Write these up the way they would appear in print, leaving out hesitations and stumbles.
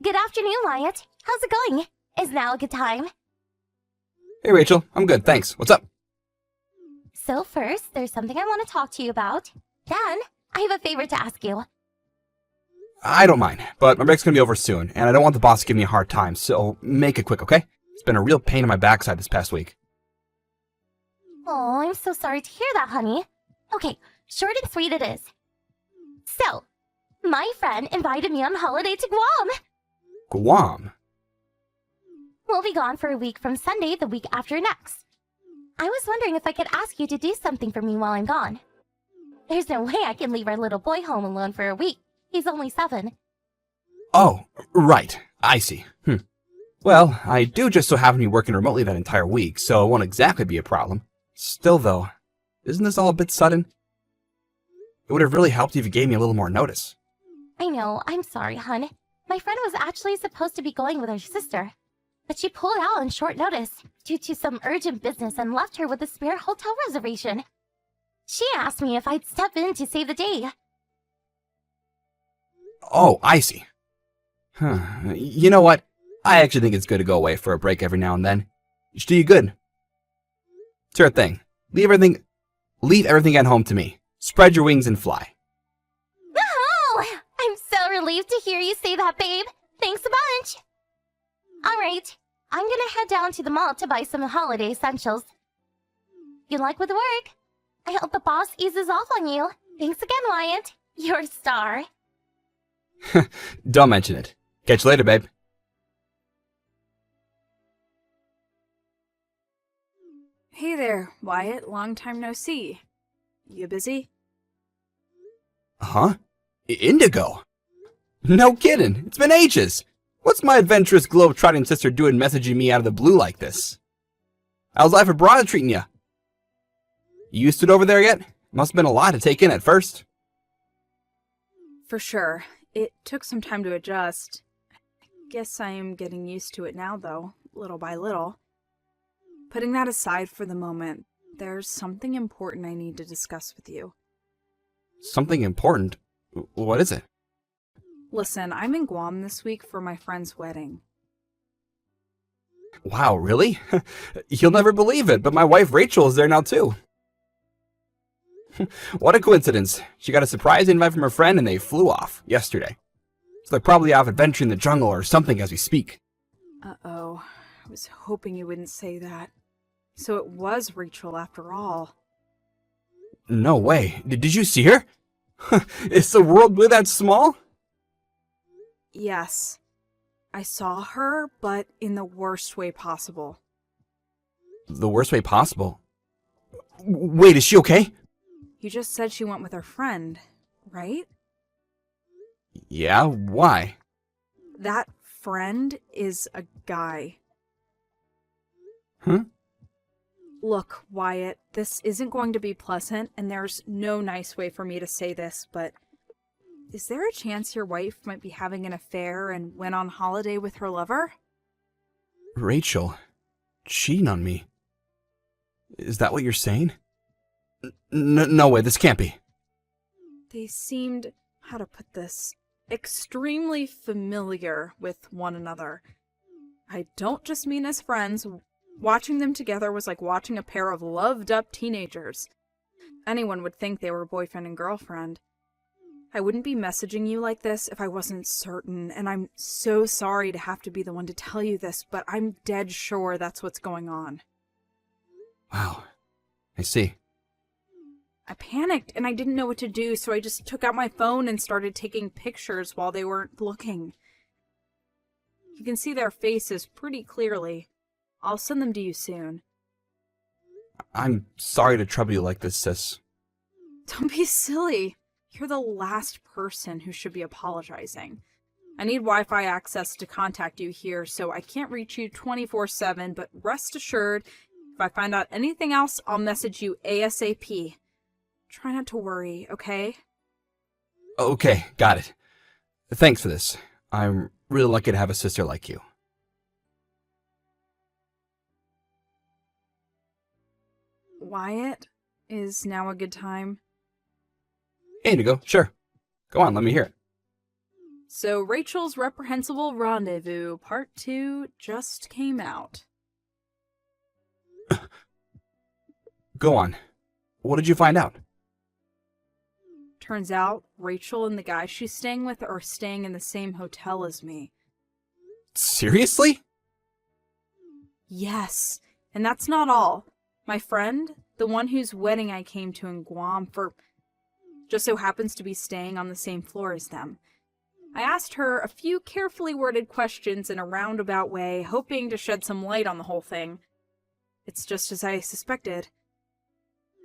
Good afternoon, Wyatt. How's it going? Is now a good time? Hey, Rachel. I'm good, thanks. What's up? So first, there's something I want to talk to you about. Then, I have a favor to ask you. I don't mind, but my break's gonna be over soon, and I don't want the boss to give me a hard time, so make it quick, okay? It's been a real pain in my backside this past week. Oh, I'm so sorry to hear that, honey. Okay, short and sweet it is. So, my friend invited me on holiday to Guam. Guam? We'll be gone for a week from Sunday the week after next. I was wondering if I could ask you to do something for me while I'm gone. There's no way I can leave our little boy home alone for a week. He's only 7. Oh, right. I see. Well, I do just so happen to be working remotely that entire week, so it won't exactly be a problem. Still, though, isn't this all a bit sudden? It would have really helped if you gave me a little more notice. I know, I'm sorry, hun. My friend was actually supposed to be going with her sister, but she pulled out on short notice due to some urgent business and left her with a spare hotel reservation. She asked me if I'd step in to save the day. Oh, I see. You know what? I actually think it's good to go away for a break every now and then. It should do you good. Sure thing. Leave everything at home to me. Spread your wings and fly. Oh, I'm so relieved to hear you say that, babe. Thanks a bunch. All right, I'm gonna head down to the mall to buy some holiday essentials. Good luck with the work. I hope the boss eases off on you. Thanks again, Wyatt. You're a star. Don't mention it. Catch you later, babe. Hey there, Wyatt. Long time no see. You busy? Huh? Indigo? No kidding. It's been ages. What's my adventurous globe-trotting sister doing messaging me out of the blue like this? How's life abroad treating ya? You used to it over there yet? Must have been a lot to take in at first. For sure. It took some time to adjust. I guess I am getting used to it now, though, little by little. Putting that aside for the moment, there's something important I need to discuss with you. Something important? What is it? Listen, I'm in Guam this week for my friend's wedding. Wow, really? You'll never believe it, but my wife Rachel is there now too. What a coincidence. She got a surprise invite from her friend and they flew off yesterday. So they're probably off adventuring in the jungle or something as we speak. Uh-oh. I was hoping you wouldn't say that. So it was Rachel after all. No way. Did you see her? Is the world really that small? Yes. I saw her, but in the worst way possible. The worst way possible? Wait, is she okay? You just said she went with her friend, right? Yeah, why? That friend is a guy. Huh? Look, Wyatt, this isn't going to be pleasant, and there's no nice way for me to say this, but is there a chance your wife might be having an affair and went on holiday with her lover? Rachel, cheating on me. Is that what you're saying? No way, this can't be. They seemed, how to put this, extremely familiar with one another. I don't just mean as friends. Watching them together was like watching a pair of loved-up teenagers. Anyone would think they were boyfriend and girlfriend. I wouldn't be messaging you like this if I wasn't certain, and I'm so sorry to have to be the one to tell you this, but I'm dead sure that's what's going on. Wow, I see. I panicked and I didn't know what to do, so I just took out my phone and started taking pictures while they weren't looking. You can see their faces pretty clearly. I'll send them to you soon. I'm sorry to trouble you like this, sis. Don't be silly. You're the last person who should be apologizing. I need Wi-Fi access to contact you here, so I can't reach you 24/7, but rest assured, if I find out anything else, I'll message you ASAP. Try not to worry, okay? Okay, got it. Thanks for this. I'm really lucky to have a sister like you. Wyatt, is now a good time? Hey, Indigo, sure. Go on, let me hear it. So Rachel's Reprehensible Rendezvous Part 2 just came out. Go on. What did you find out? Turns out Rachel and the guy she's staying with are staying in the same hotel as me. Seriously? Yes, and that's not all. My friend, the one whose wedding I came to in Guam for, just so happens to be staying on the same floor as them. I asked her a few carefully worded questions in a roundabout way, hoping to shed some light on the whole thing. It's just as I suspected.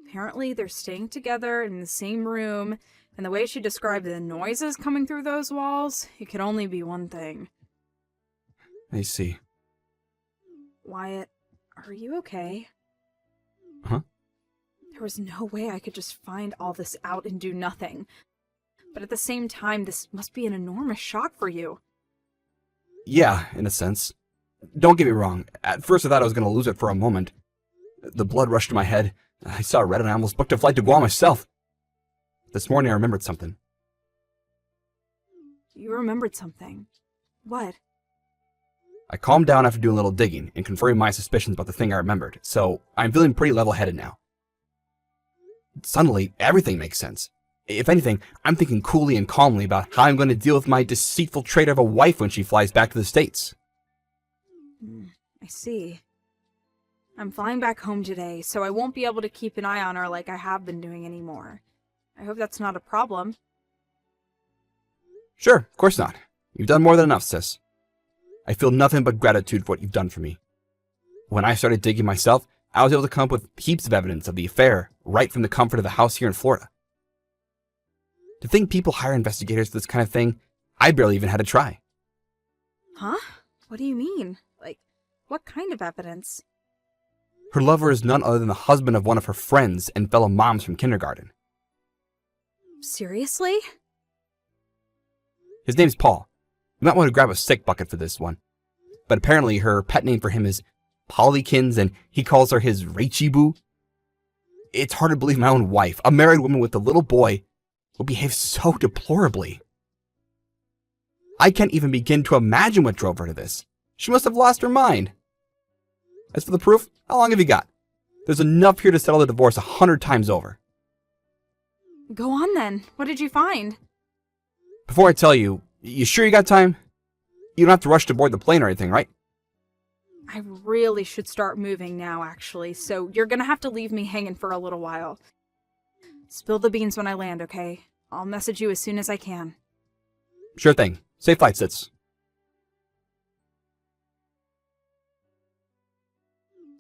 Apparently, they're staying together in the same room, and the way she described the noises coming through those walls, it could only be one thing. I see. Wyatt, are you okay? Huh? There was no way I could just find all this out and do nothing. But at the same time, this must be an enormous shock for you. Yeah, in a sense. Don't get me wrong. At first I thought I was going to lose it for a moment. The blood rushed to my head. I saw red and I almost booked a flight to Guam myself. This morning I remembered something. You remembered something. What? I calmed down after doing a little digging and confirming my suspicions about the thing I remembered, so I'm feeling pretty level-headed now. Suddenly, everything makes sense. If anything, I'm thinking coolly and calmly about how I'm going to deal with my deceitful traitor of a wife when she flies back to the States. I see. I'm flying back home today, so I won't be able to keep an eye on her like I have been doing anymore. I hope that's not a problem. Sure, of course not. You've done more than enough, sis. I feel nothing but gratitude for what you've done for me. When I started digging myself, I was able to come up with heaps of evidence of the affair right from the comfort of the house here in Florida. To think people hire investigators for this kind of thing, I barely even had to try. Huh? What do you mean? Like, what kind of evidence? Her lover is none other than the husband of one of her friends and fellow moms from kindergarten. Seriously? His name's Paul. You might want to grab a sick bucket for this one. But apparently her pet name for him is Pollykins, and he calls her his Rachy Boo. It's hard to believe my own wife, a married woman with a little boy, will behave so deplorably. I can't even begin to imagine what drove her to this. She must have lost her mind. As for the proof, how long have you got? There's enough here to settle the divorce 100 times over. Go on then. What did you find? Before I tell you, you sure you got time? You don't have to rush to board the plane or anything, right? I really should start moving now, actually, so you're gonna have to leave me hanging for a little while. Spill the beans when I land, okay? I'll message you as soon as I can. Sure thing. Safe flight, Sits.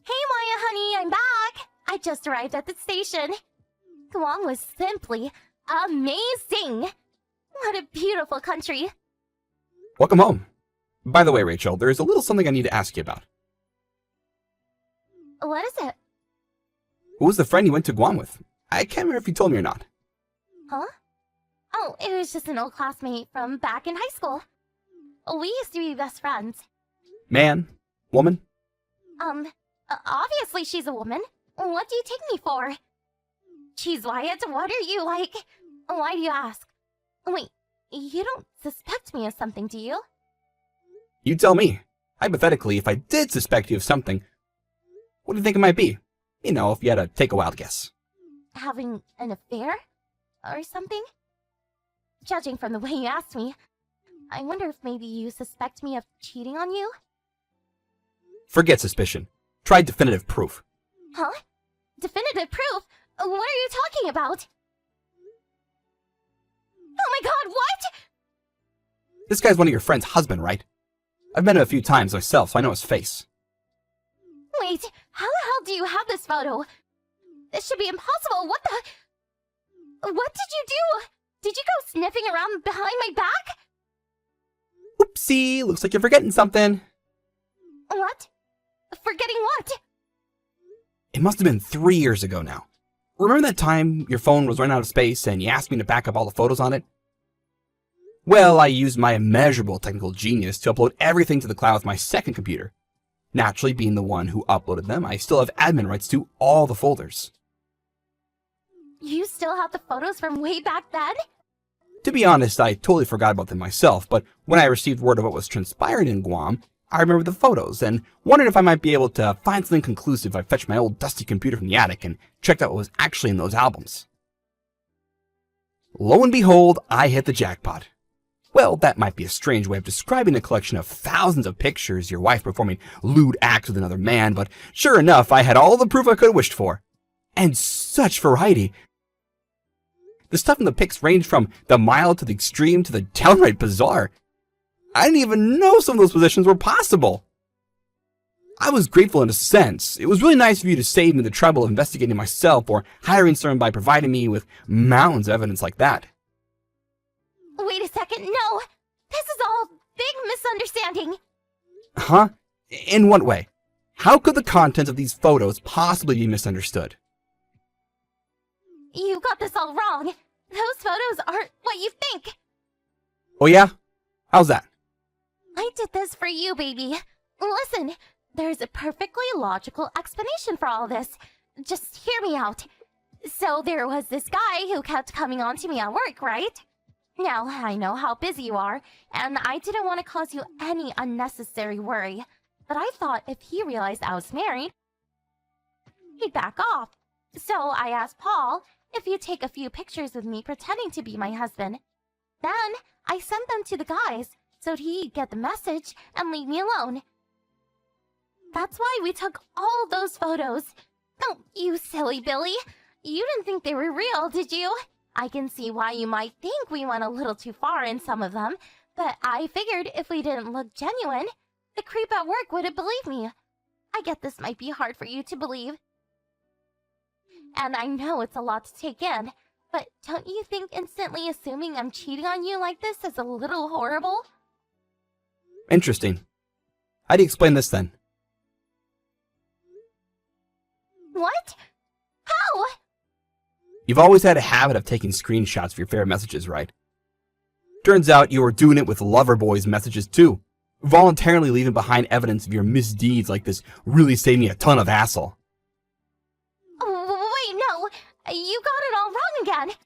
Hey, Maya, honey, I'm back. I just arrived at the station. Guam was simply amazing. What a beautiful country. Welcome home. By the way, Rachel, there is a little something I need to ask you about. What is it? Who was the friend you went to Guam with? I can't remember if you told me or not. Huh? Oh, it was just an old classmate from back in high school. We used to be best friends. Man? Woman? Obviously she's a woman. What do you take me for? Jeez, Wyatt, what are you like? Why do you ask? Wait, you don't suspect me of something, do you? You tell me. Hypothetically, if I did suspect you of something, what do you think it might be? You know, if you had to take a wild guess. Having an affair? Or something? Judging from the way you asked me, I wonder if maybe you suspect me of cheating on you? Forget suspicion. Try definitive proof. Huh? Definitive proof? What are you talking about? Oh my god, what? This guy's one of your friend's husband, right? I've met him a few times myself, so I know his face. Wait, how the hell do you have this photo? This should be impossible. What the... What did you do? Did you go sniffing around behind my back? Oopsie, looks like you're forgetting something. What? Forgetting what? It must have been 3 years ago now. Remember that time your phone was running out of space and you asked me to back up all the photos on it? Well, I used my immeasurable technical genius to upload everything to the cloud with my second computer. Naturally, being the one who uploaded them, I still have admin rights to all the folders. You still have the photos from way back then? To be honest, I totally forgot about them myself, but when I received word of what was transpiring in Guam, I remembered the photos and wondered if I might be able to find something conclusive if I fetched my old dusty computer from the attic and checked out what was actually in those albums. Lo and behold, I hit the jackpot. Well, that might be a strange way of describing a collection of thousands of pictures, your wife performing lewd acts with another man, but sure enough, I had all the proof I could have wished for. And such variety. The stuff in the pics ranged from the mild to the extreme to the downright bizarre. I didn't even know some of those positions were possible. I was grateful in a sense. It was really nice of you to save me the trouble of investigating myself or hiring someone by providing me with mountains of evidence like that. Wait a second, no! This is all a big misunderstanding! Huh? In what way? How could the contents of these photos possibly be misunderstood? You got this all wrong. Those photos aren't what you think. Oh yeah? How's that? I did this for you, baby. Listen, there's a perfectly logical explanation for all this. Just hear me out. So there was this guy who kept coming on to me at work, right? Now, I know how busy you are, and I didn't want to cause you any unnecessary worry. But I thought if he realized I was married, he'd back off. So I asked Paul if he'd take a few pictures with me pretending to be my husband. Then I sent them to the guys so he'd get the message and leave me alone. That's why we took all those photos. Oh, you silly Billy. You didn't think they were real, did you? I can see why you might think we went a little too far in some of them, but I figured if we didn't look genuine, the creep at work wouldn't believe me. I get this might be hard for you to believe. And I know it's a lot to take in, but don't you think instantly assuming I'm cheating on you like this is a little horrible? Interesting. How do you explain this then? What? How? You've always had a habit of taking screenshots of your favorite messages, right? Turns out you were doing it with Loverboy's messages too, voluntarily leaving behind evidence of your misdeeds like this really saved me a ton of hassle. Wait, no. You got it all wrong again.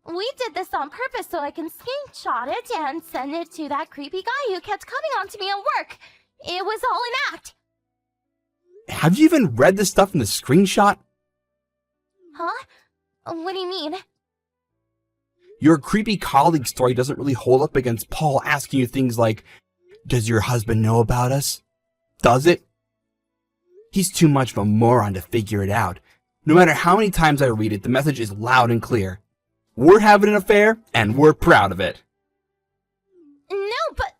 We did this on purpose so I can screenshot it and send it to that creepy guy who kept coming on to me at work. It was all an act. Have you even read the stuff in the screenshot? Huh? What do you mean? Your creepy colleague story doesn't really hold up against Paul asking you things like, "Does your husband know about us?" Does it? He's too much of a moron to figure it out. No matter how many times I read it, the message is loud and clear. We're having an affair, and we're proud of it. No, but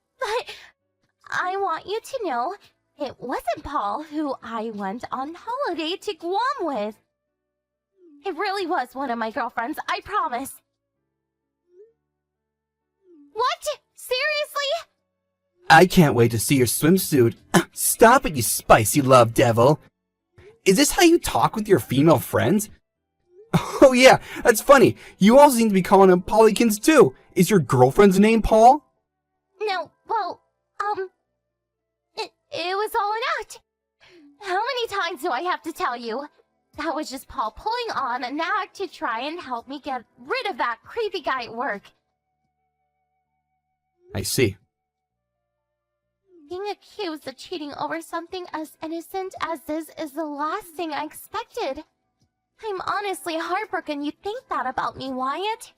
I want you to know it wasn't Paul who I went on holiday to Guam with. It really was one of my girlfriends, I promise. What? Seriously? I can't wait to see your swimsuit. Stop it, you spicy love devil. Is this how you talk with your female friends? Oh yeah, that's funny. You all seem to be calling them Paulykins too. Is your girlfriend's name Paul? No, well, it was all an act. How many times do I have to tell you? That was just Paul pulling on an act to try and help me get rid of that creepy guy at work. I see. Being accused of cheating over something as innocent as this is the last thing I expected. I'm honestly heartbroken you think that about me, Wyatt.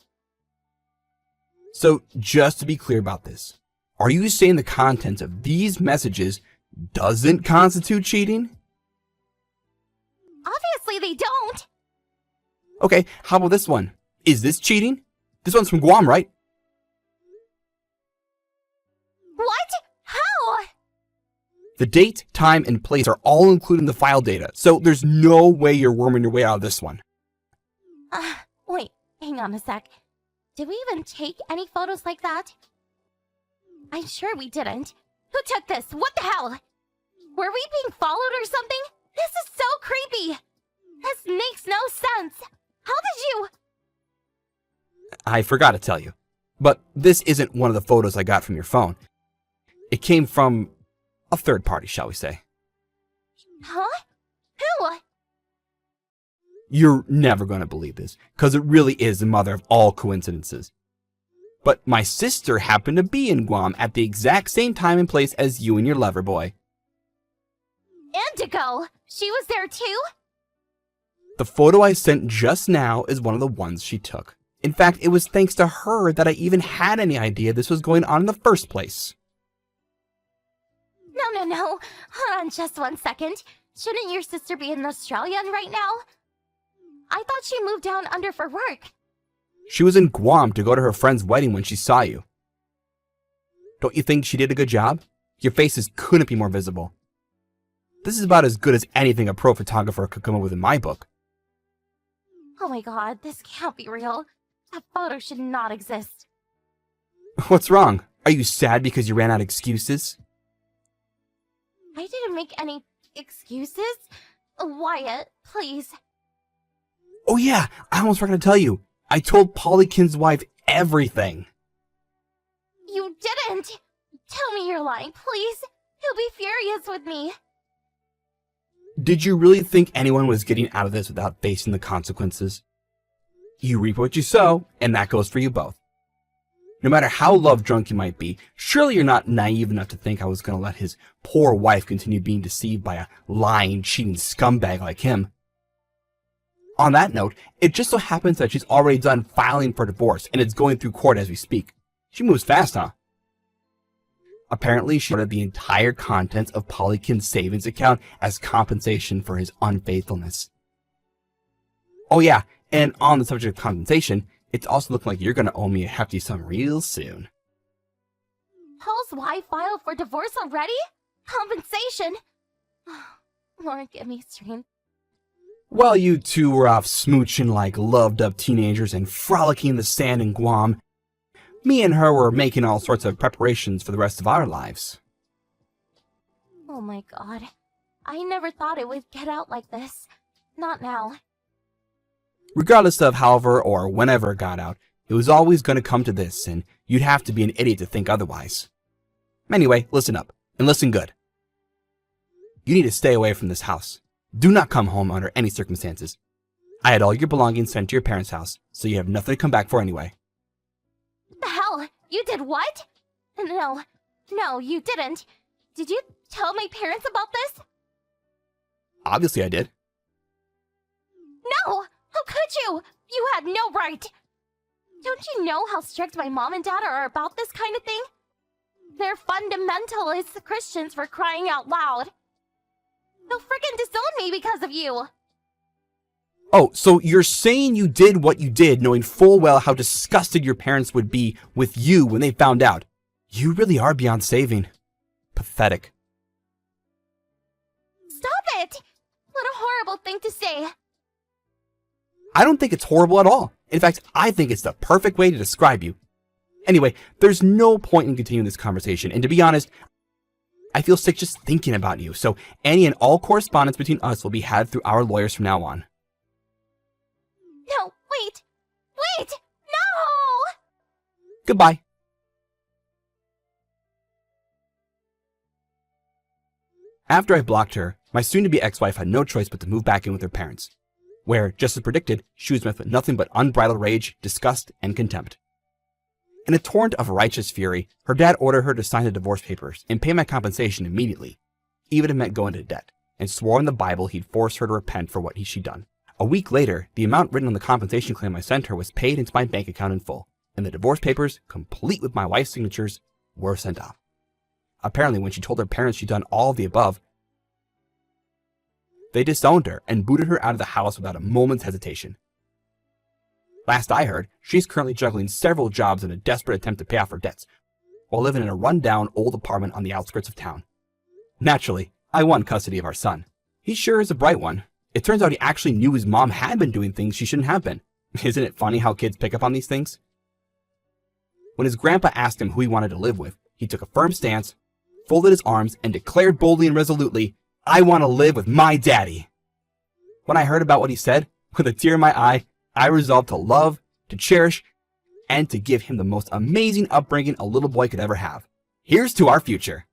So, just to be clear about this, are you saying the content of these messages doesn't constitute cheating? Obviously they don't. Okay, how about this one? Is this cheating? This one's from Guam, right? What? How? The date, time, and place are all included in the file data, so there's no way you're worming your way out of this one. Wait, hang on a sec. Did we even take any photos like that? I'm sure we didn't. Who took this? What the hell? Were we being followed or something? This is so creepy. This makes no sense. How did you... I forgot to tell you, but this isn't one of the photos I got from your phone. It came from a third party, shall we say. Huh? Who? You're never going to believe this, because it really is the mother of all coincidences. But my sister happened to be in Guam at the exact same time and place as you and your lover boy. Indigo! She was there too? The photo I sent just now is one of the ones she took. In fact, it was thanks to her that I even had any idea this was going on in the first place. No. Hold on just 1 second. Shouldn't your sister be in Australia right now? I thought she moved down under for work. She was in Guam to go to her friend's wedding when she saw you. Don't you think she did a good job? Your faces couldn't be more visible. This is about as good as anything a pro photographer could come up with in my book. Oh my god, this can't be real. That photo should not exist. What's wrong? Are you sad because you ran out of excuses? I didn't make any excuses. Wyatt, please. Oh yeah, I almost forgot to tell you. I told Polykin's wife everything. You didn't! Tell me you're lying, please. He'll be furious with me. Did you really think anyone was getting out of this without facing the consequences? You reap what you sow, and that goes for you both. No matter how love-drunk you might be, surely you're not naive enough to think I was going to let his poor wife continue being deceived by a lying, cheating scumbag like him. On that note, it just so happens that she's already done filing for divorce, and it's going through court as we speak. She moves fast, huh? Apparently, she ordered the entire contents of Polykin's savings account as compensation for his unfaithfulness. Oh yeah, and on the subject of compensation, it's also looking like you're going to owe me a hefty sum real soon. Paul's wife filed for divorce already? Compensation? Lord, get me straight. While you two were off smooching like loved-up teenagers and frolicking in the sand in Guam, me and her were making all sorts of preparations for the rest of our lives. Oh my god. I never thought it would get out like this. Not now. Regardless of however or whenever it got out, it was always going to come to this, and you'd have to be an idiot to think otherwise. Anyway, listen up, and listen good. You need to stay away from this house. Do not come home under any circumstances. I had all your belongings sent to your parents' house, so you have nothing to come back for anyway. The hell? You did what? No, you didn't. Did you tell my parents about this? Obviously I did. No! How could you? You had no right! Don't you know how strict my mom and dad are about this kind of thing? They're fundamentalist Christians, for crying out loud. They'll frickin' disown me because of you! Oh, so you're saying you did what you did knowing full well how disgusted your parents would be with you when they found out. You really are beyond saving. Pathetic. Stop it! What a horrible thing to say. I don't think it's horrible at all. In fact, I think it's the perfect way to describe you. Anyway, there's no point in continuing this conversation, and to be honest, I feel sick just thinking about you, so any and all correspondence between us will be had through our lawyers from now on. No, wait! No! Goodbye. After I blocked her, my soon-to-be ex-wife had no choice but to move back in with her parents, where, just as predicted, she was met with nothing but unbridled rage, disgust, and contempt. In a torrent of righteous fury, her dad ordered her to sign the divorce papers and pay my compensation immediately, even if it meant going into debt, and swore in the Bible he'd force her to repent for what she'd done. A week later, the amount written on the compensation claim I sent her was paid into my bank account in full, and the divorce papers, complete with my wife's signatures, were sent off. Apparently, when she told her parents she'd done all of the above, they disowned her and booted her out of the house without a moment's hesitation. Last I heard, she's currently juggling several jobs in a desperate attempt to pay off her debts, while living in a run-down old apartment on the outskirts of town. Naturally, I won custody of our son. He sure is a bright one. It turns out he actually knew his mom had been doing things she shouldn't have been. Isn't it funny how kids pick up on these things? When his grandpa asked him who he wanted to live with, he took a firm stance, folded his arms, and declared boldly and resolutely, "I want to live with my daddy." When I heard about what he said, with a tear in my eye, I resolved to love, to cherish, and to give him the most amazing upbringing a little boy could ever have. Here's to our future.